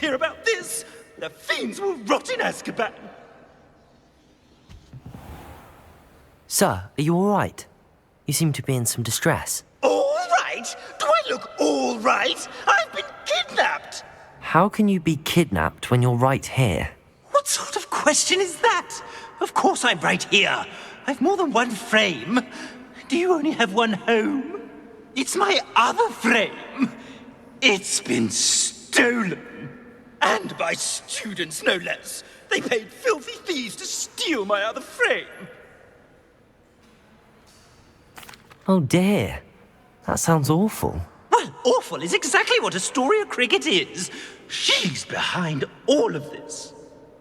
Hear about this? The fiends will rot in Azkaban. Sir, are you all right? You seem to be in some distress. All right? Do I look all right? I've been kidnapped. How can you be kidnapped when you're right here? What sort of question is that? Of course I'm right here. I've more than one frame. Do you only have one home? It's my other frame. It's been stolen. And by students, no less. They paid filthy thieves to steal my other frame. Oh dear. That sounds awful. Well, awful is exactly what Astoria Cricket is. She's behind all of this.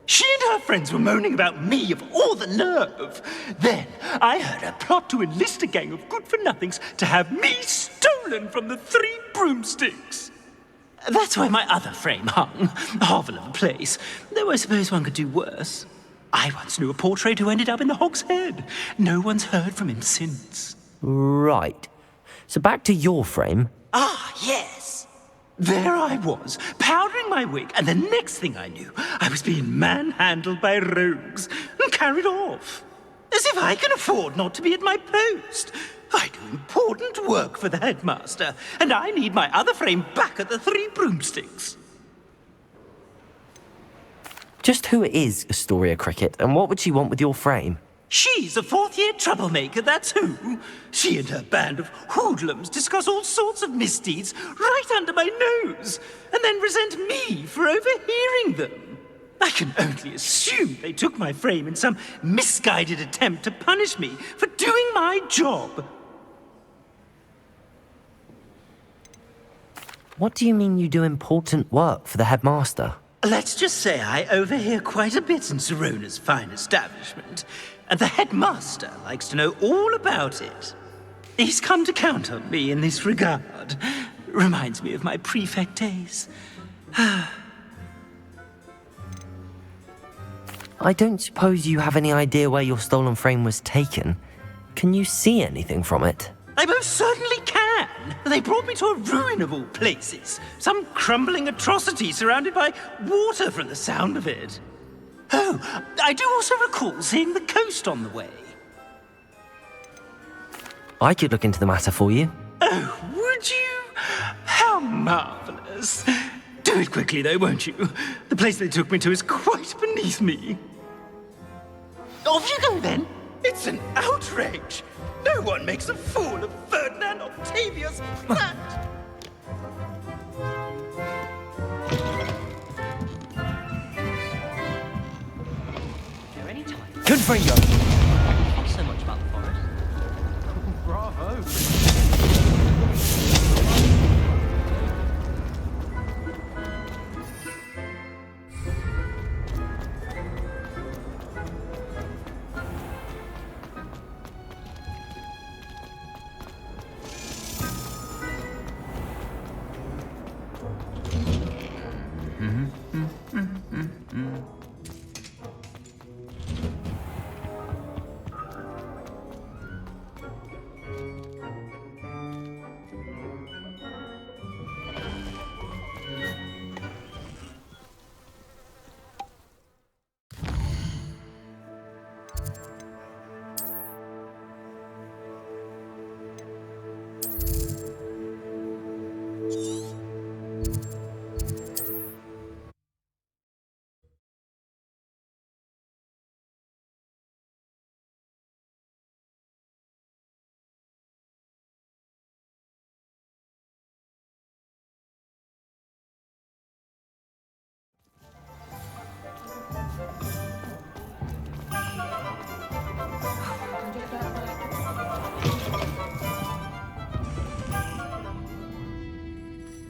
She and her friends were moaning about me, of all the nerve. Then I heard her plot to enlist a gang of good-for-nothings to have me stolen from the Three Broomsticks. That's where my other frame hung. A hovel of a place, though I suppose one could do worse. I once knew a portrait who ended up in the Hog's Head. No one's heard from him since. Right. So back to your frame. Ah, yes. There I was, powdering my wig, and the next thing I knew, I was being manhandled by rogues and carried off. As if I can afford not to be at my post. I do important work for the headmaster, and I need my other frame back at the Three Broomsticks. Just who is Astoria Cricket, and what would she want with your frame? She's a fourth-year troublemaker, that's who. She and her band of hoodlums discuss all sorts of misdeeds right under my nose, and then resent me for overhearing them. I can only assume they took my frame in some misguided attempt to punish me for doing my job. What do you mean you do important work for the headmaster? Let's just say I overhear quite a bit in Sirona's fine establishment, and the headmaster likes to know all about it. He's come to count on me in this regard. Reminds me of my prefect days. I don't suppose you have any idea where your stolen frame was taken. Can you see anything from it? I most certainly can. They brought me to a ruin of all places. Some crumbling atrocity surrounded by water from the sound of it. Oh, I do also recall seeing the coast on the way. I could look into the matter for you. Oh, would you? How marvelous. Do it quickly, though, won't you? The place they took me to is quite beneath me. Off you go, then. It's an outrage. No one makes a fool of Ferdinand Octavius Platt. Good for you. Not so much about the forest. Bravo!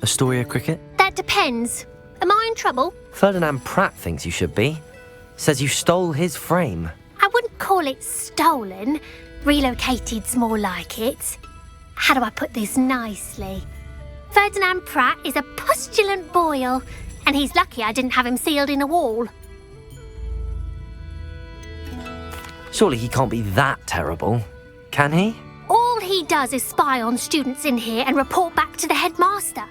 Astoria Cricket? That depends. Am I in trouble? Ferdinand Pratt thinks you should be. Says you stole his frame. I wouldn't call it stolen. Relocated's more like it. How do I put this nicely? Ferdinand Pratt is a pustulant boil, and he's lucky I didn't have him sealed in a wall. Surely he can't be that terrible, can he? All he does is spy on students in here and report back to the headmaster.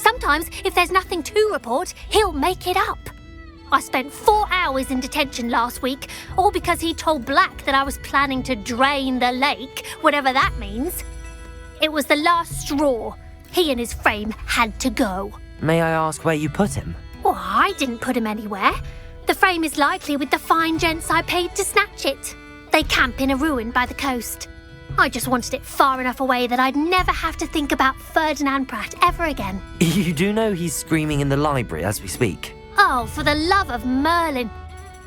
Sometimes, if there's nothing to report, he'll make it up. I spent 4 hours in detention last week, all because he told Black that I was planning to drain the lake, whatever that means. It was the last straw. He and his frame had to go. May I ask where you put him? Well, I didn't put him anywhere. The frame is likely with the fine gents I paid to snatch it. They camp in a ruin by the coast. I just wanted it far enough away that I'd never have to think about Ferdinand Pratt ever again. You do know he's screaming in the library as we speak. Oh, for the love of Merlin.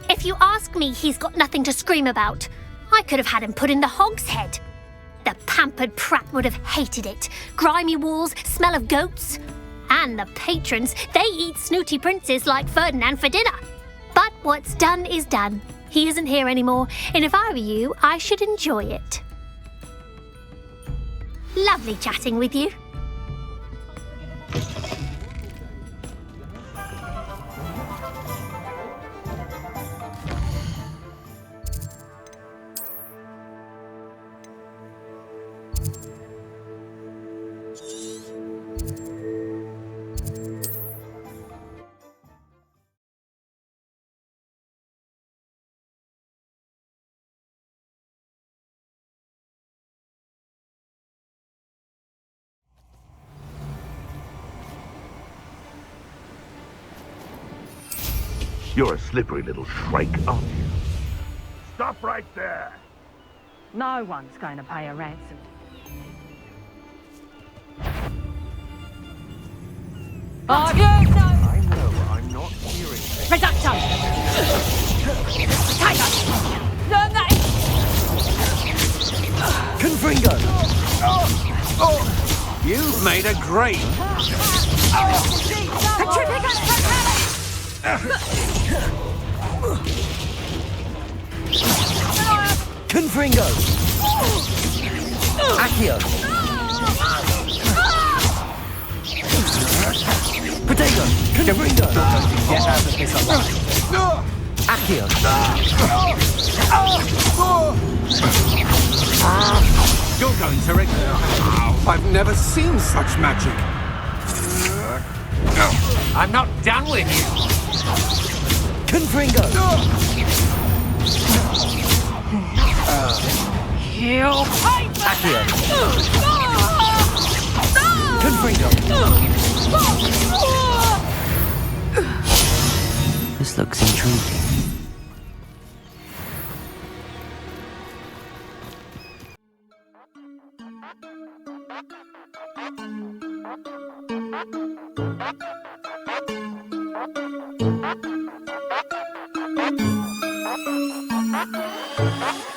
If you ask me, he's got nothing to scream about. I could have had him put in the hogshead. The pampered Pratt would have hated it. Grimy walls, smell of goats. And the patrons, they eat snooty princes like Ferdinand for dinner. But what's done is done. He isn't here anymore, and if I were you, I should enjoy it. Lovely chatting with you. You're a slippery little shrike, aren't you? Stop right there! No one's going to pay a ransom. Are you? I know, I'm not hearing. Reduction! Tiger! Learn that! Confringo! You've made a great. Confringo! Accio! Potato! Confringo! Get out of this alive. Accio! You're going to I've never seen such magic. I'm not done with you. Confringo! You pay for Accio! Confringo! This looks intriguing. Thank you.